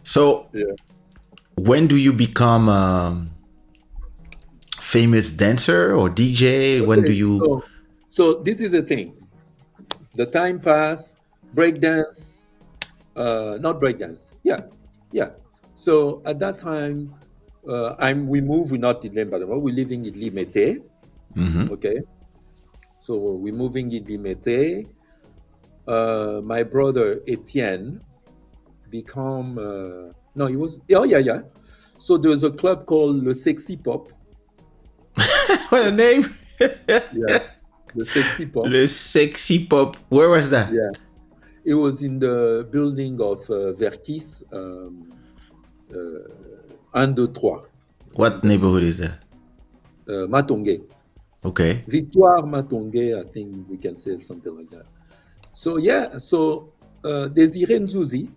So Yeah. when do you become famous dancer or DJ? When do Okay. you? So this is the thing. The time passed. Breakdance. Not breakdance. Yeah. Yeah. So at that time, we moved. We're not in Lemba. We're living in Limete. Mhm. Okay. So we're moving in Limete. My brother Etienne become no, he was oh yeah, yeah. So there was a club called Le Sexy Pop. What a name! Yeah, the Sexy Pop. Le sexy pop. Where was that? Yeah, it was in the building of Vertis, 1, 2, 3. It's in What that neighborhood is that? Matonge. Okay. Victoire Matonge, I think we can say something like that. So yeah, so Desiree Nzuzi,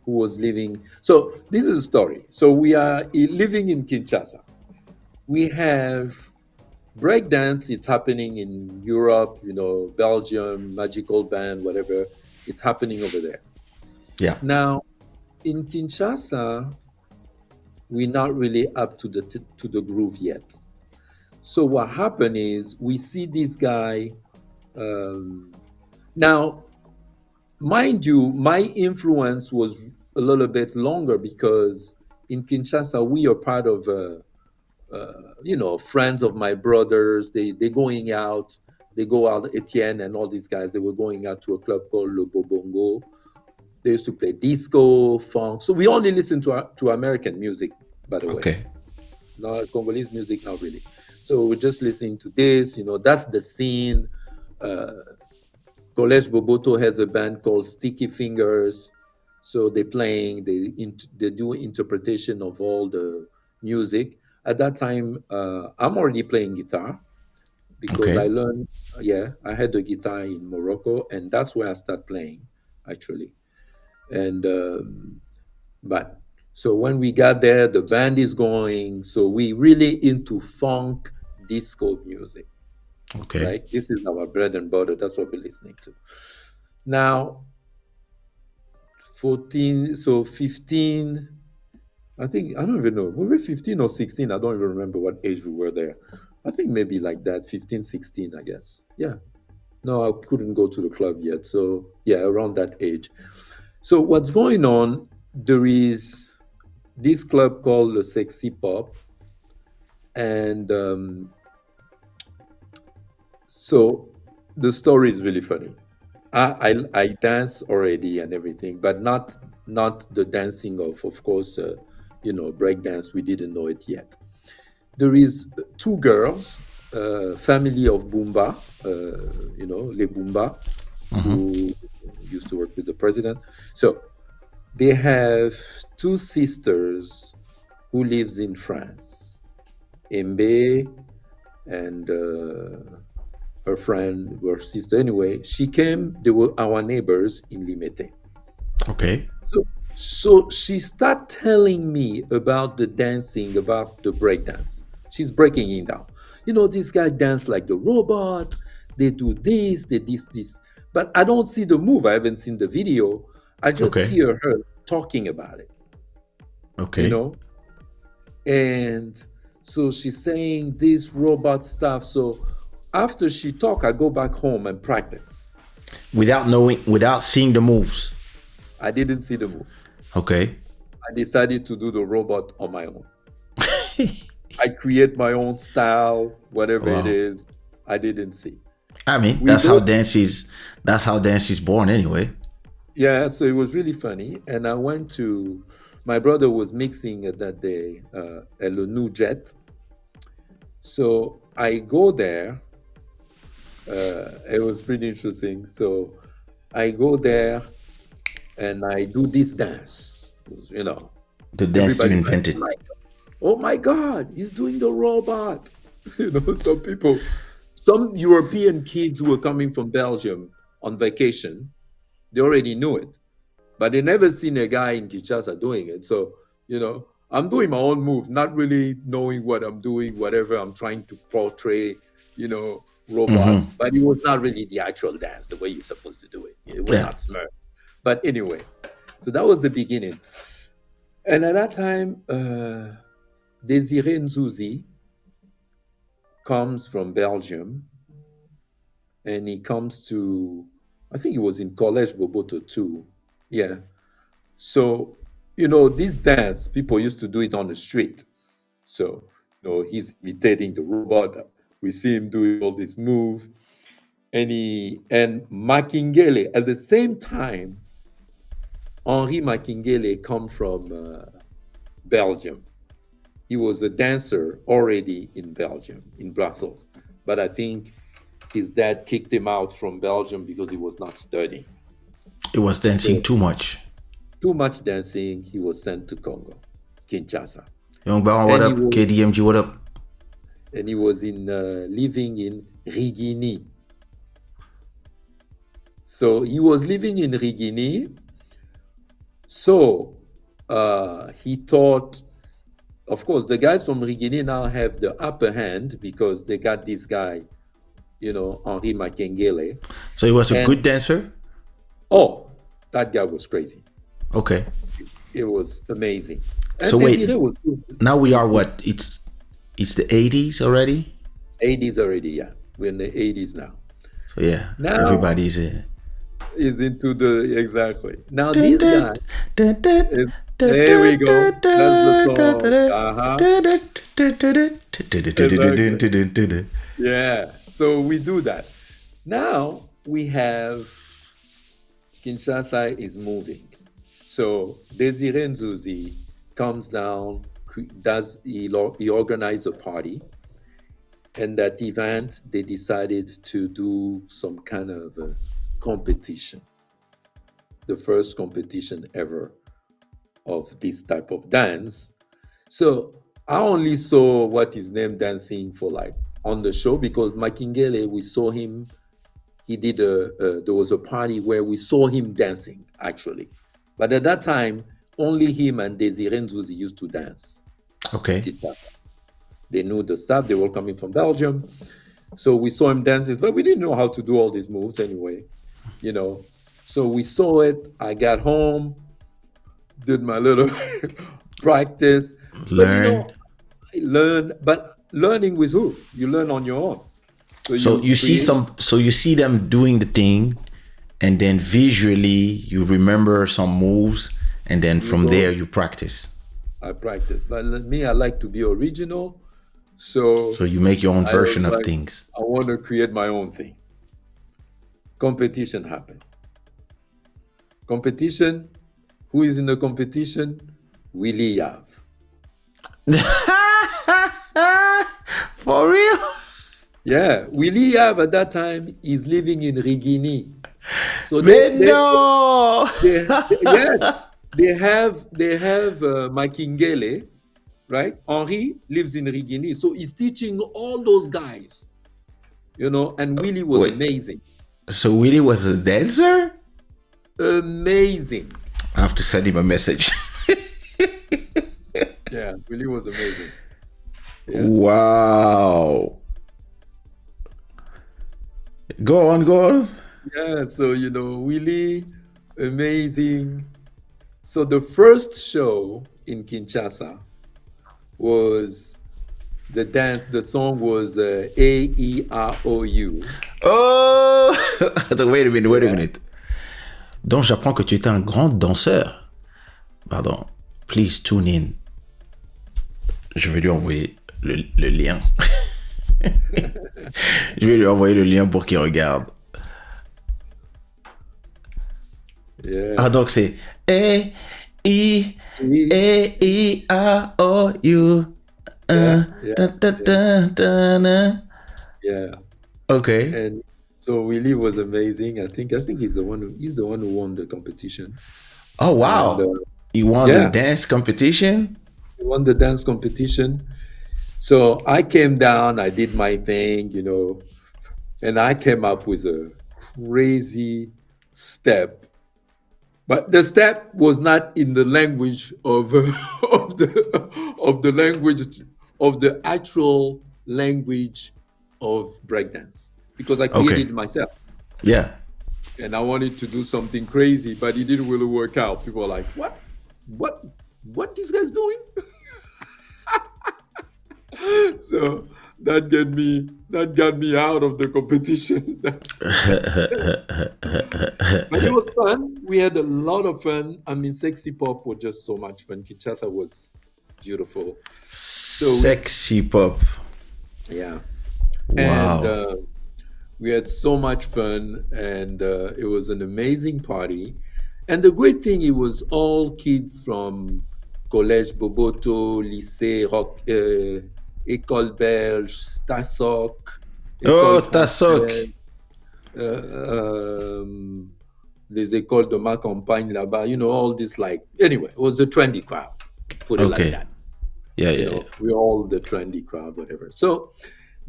who was living. So this is a story. So we are living in Kinshasa. We have breakdance. It's happening in Europe, Belgium, Magical Band, whatever. It's happening over there. Yeah. Now in Kinshasa, we're not really up to the groove yet. So what happened is we see this guy. Um, Now, mind you, my influence was a little bit longer because in Kinshasa we are part of friends of my brothers. They going out. They go out. Etienne and all these guys. They were going out to a club called Le Bobongo. They used to play disco, funk. So we only listen to American music, by the way. Okay. Not Congolese music, not really. So we're just listening to this. That's the scene. Uh, College Boboto has a band called Sticky Fingers. So they're playing, they do interpretation of all the music. At that time, I'm already playing guitar because I Okay. learned, yeah, I had the guitar in Morocco, and that's where I start playing actually. And but so when we got there, the band is going. So we really into funk disco music, Okay. right? This is our bread and butter. That's what we're listening to. Now, 14, so 15, I think, I don't even know. We were 15 or 16. I don't even remember what age we were there. I think maybe like that, 15, 16, I guess. Yeah. No, I couldn't go to the club yet. So, yeah, around that age. So, what's going on? There is this club called the Sexy Pop. And so the story is really funny. I dance already and everything, but not the dancing of course, break dance. We didn't know it yet. There is two girls, family of Boomba, les Boomba, Mhm. who used to work with the president. So they have two sisters who lives in France, Embe and her friend, her sister. Anyway, she came. They were our neighbors in Limete. Okay. So she started telling me about the dancing, about the breakdance. She's breaking it down. This guy dance like the robot. They do this, they this. But I don't see the move. I haven't seen the video. I just Okay. hear her talking about it, you Okay. know? And so she's saying this robot stuff. So after she talk, I go back home and practice. Without knowing, without seeing the moves. I didn't see the move. Okay. I decided to do the robot on my own. I create my own style, whatever it Wow. is. I didn't see. I mean, We both, that's how dance is born anyway. yeah. So it was really funny, and I went to. My brother was mixing at that day at Le New Jet, so I go there. It was pretty interesting. So I go there and I do this dance. The dance you Everybody's like, invented. oh my God, he's doing the robot. Some people, some European kids who were coming from Belgium on vacation, they already knew it, but they never seen a guy in Kinshasa doing it. So, I'm doing my own move, not really knowing what I'm doing, whatever I'm trying to portray, robot, Hmm. but it was not really the actual dance the way you're supposed to do it. It was Yeah. not smart. But anyway, So that was the beginning. And at that time, Desiree Nzuzi comes from Belgium, and he comes to, I think he was in College Boboto too. Yeah. So, this dance, people used to do it on the street. So, he's imitating the robot. We see him doing all this move. And Makingele, at the same time, Henri Makingele come from Belgium. He was a dancer already in Belgium, in Brussels. But I think his dad kicked him out from Belgium because he was not studying. It was dancing So, too much. too much dancing, he was sent to Congo, Kinshasa. Young Baron, what And he up? was, KDMG, what up? and he was living in Rigini. So he was living in Rigini. So he thought, of course, the guys from Rigini now have the upper hand because they got this guy, Henri Makengele. So he was a good And dancer? oh, that guy was crazy. Okay. It was amazing. And So wait, Desiree was good. now we are what? It's the 80s already? 80s already, yeah. We're in the 80s now. So yeah, Now everybody's is into the, exactly. Now this guy is, there we go. That's the song. Exactly. Yeah. So we do that. Now we have Kinshasa is moving. So Desiree Nzuzi comes down, he organized a party. And that event, they decided to do some kind of a competition. The first competition ever of this type of dance. So I only saw what his name dancing for like on the show because Makingele, we saw him. He did there was a party where we saw him dancing actually, but at that time only him and Desiree Nzuzi used to dance. okay. They knew the stuff. They were coming from Belgium, so we saw him dancing, but we didn't know how to do all these moves anyway, So we saw it. I got home, did my little practice, but Learn. I learned. But learning with who? You learn on your own. So you see you see them doing the thing, and then visually you remember some moves, and then from there you practice. I practice, but me, I like to be original. So So you make your own I was version of like, things. I want to create my own thing. Competition happened. Competition. Who is in the competition? Willie Yav. For real? Yeah, Willie Yav at that time is living in Rigini. So No. yes, they have Makingele, right? Henri lives in Rigini, so he's teaching all those guys, and Willie was Wait. amazing. So Willie was a dancer? Amazing. I have to send him a message. Yeah, Willie was amazing. Yeah. Wow. Go on. Yeah, so Willie, amazing. So the first show in Kinshasa was the song was A-E-R-O-U. Oh! Wait a Yeah. minute. Donc j'apprends que tu étais un grand danseur. Pardon. Please tune in. Je vais lui envoyer le lien. Je vais lui envoyer le lien pour qu'il regarde. Yeah. Ah, donc c'est A-E-A-E-R-O-U. Yeah. Okay. And so Willie was amazing. I think he's the one who won the competition. Oh, wow. And, He won the dance competition? He won the dance competition. So I came down, I did my thing, and I came up with a crazy step. But the step was not in the language of the language of the actual language of breakdance because I created it myself. Yeah. and I wanted to do something crazy, but it didn't really work out. People were like, what, what this guy's doing? So that got me out of the competition. But it was fun. We had a lot of fun. I mean, sexy pop was just so much fun. Kinshasa was beautiful. So Sexy pop. yeah, and Wow. we had so much fun, and it was an amazing party. And the great thing, it was all kids from Collège Boboto, Lycée Rock, École Belge, Tassoc, École Oh, Tasok. Française, um, les écoles de ma campagne là-bas, all this, like, anyway, it was a trendy crowd, put it like Okay. that. Yeah, yeah, yeah. We're all the trendy crowd, whatever. So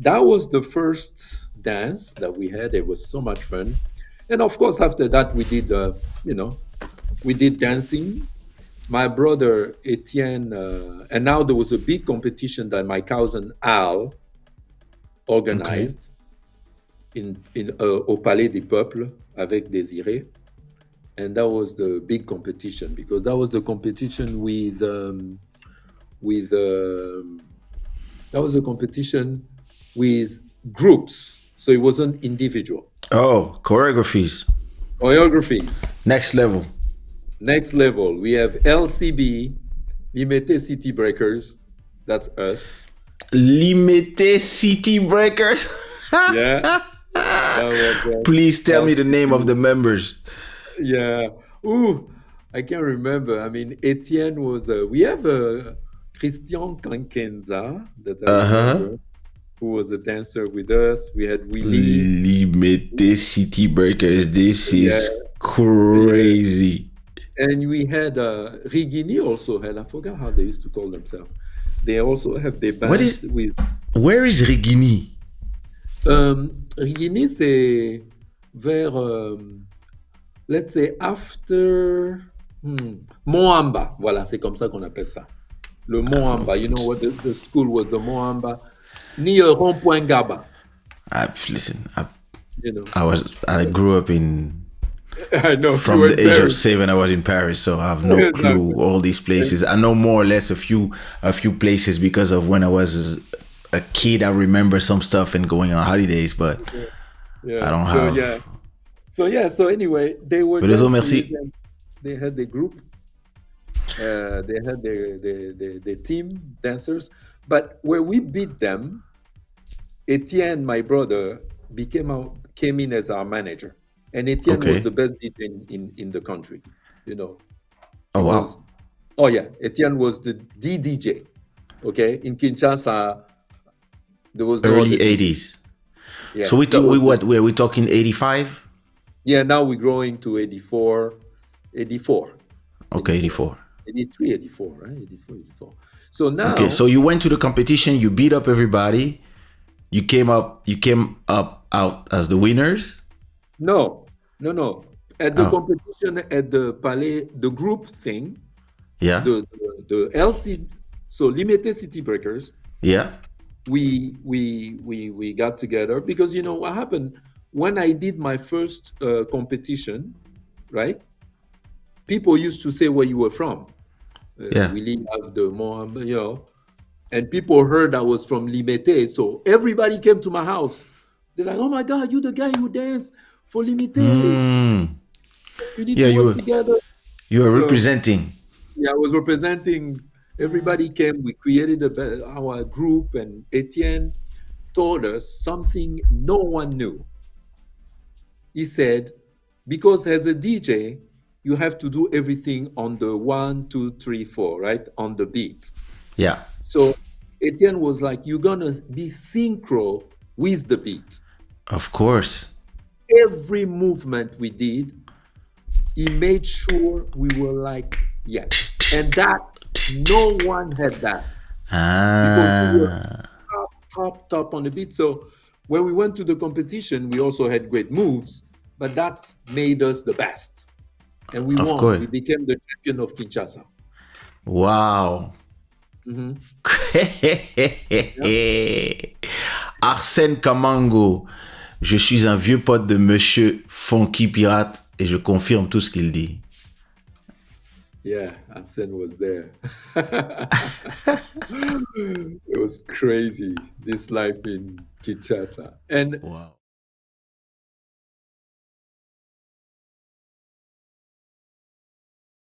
that was the first dance that we had. It was so much fun. And of course, after that, we did dancing. My brother Etienne, and now there was a big competition that my cousin Al Okay. organized au Palais des Peuples avec Désiré. And that was the big competition, because that was the competition with that was a competition with groups, so it wasn't individual Oh, choreographies. choreographies. Next level. Next level, we have LCB, Limité City Breakers. That's us. Limité City Breakers. Yeah, that was Please tell me the name of LCB. the members. Yeah. Ooh, I can't remember. I mean, Etienne was. We have Christian Kankenza that I Uh-huh. remember, who was a dancer with us. We had Willie. Limité City Breakers. This Yeah, is yeah. crazy. And we had Rigini also had. I forgot how they used to call themselves. They also have their What band is with where is Regini? Rigini. C'est vers let's say after Moamba. Voilà, c'est comme ça qu'on appelle ça. Le Moamba. You know what the school was? The Moamba near Rond-Point Gaba. Listen, You know, I grew up in I know you from were the in age of Paris. 7. I was in Paris, so I have no clue Exactly. all these places. I know more or less a few places because of when I was a kid. I remember some stuff and going on holidays, but I Yeah. don't So yeah. have. So anyway, they were Mais désolé, dancing. merci. And they had the group. They had the team dancers. But where we beat them, Etienne, my brother, came in as our manager, and Etienne was Okay. the best DJ in the country. You know, he Oh was. wow. Oh yeah, Etienne was the DJ. Okay, in Kinshasa, there was no other Early DJ. 80s. So Yeah, we he thought we was the. what? Were we talking 85? Yeah, now we're growing to 84, 84, Okay, 84, 84. 83, 84, right? 84, 84. So Okay, now, so you went to the competition. You beat up everybody. You came up. You came up out as the winners. no, no, no. At the Oh, competition at the Palais, the group thing, yeah, the LC, so Limited City Breakers, yeah. we got together, because you know what happened when I did my first competition, right? People used to say where you were from. Yeah. We have the Mohammed, and people heard I was from Limete, so everybody came to my house. They're like, "Oh my God, you the guy who danced for Limete. Hmm. We need Yeah, to you work were together." you were So representing. yeah, I was representing. Everybody came. We created our group, and Etienne told us something no one knew. He said, because as a DJ, you have to do everything on the 1, 2, 3, 4, right? On the beat. Yeah, So Etienne was like, you're gonna be synchro with the beat. of course. Every movement we did, he made sure we were like, yeah. And that no one had that, because we were Ah, top on the beat. So when we went to the competition, we also had great moves, but that made us the best. And we of won. course. We became the champion of Kinshasa. Wow. Yeah. Arsène Kamango, Je suis un vieux pote de Monsieur Funky Pirate et je confirme tout ce qu'il dit. Yeah, Arsene was there. It was crazy, this life in Kinshasa. And Wow.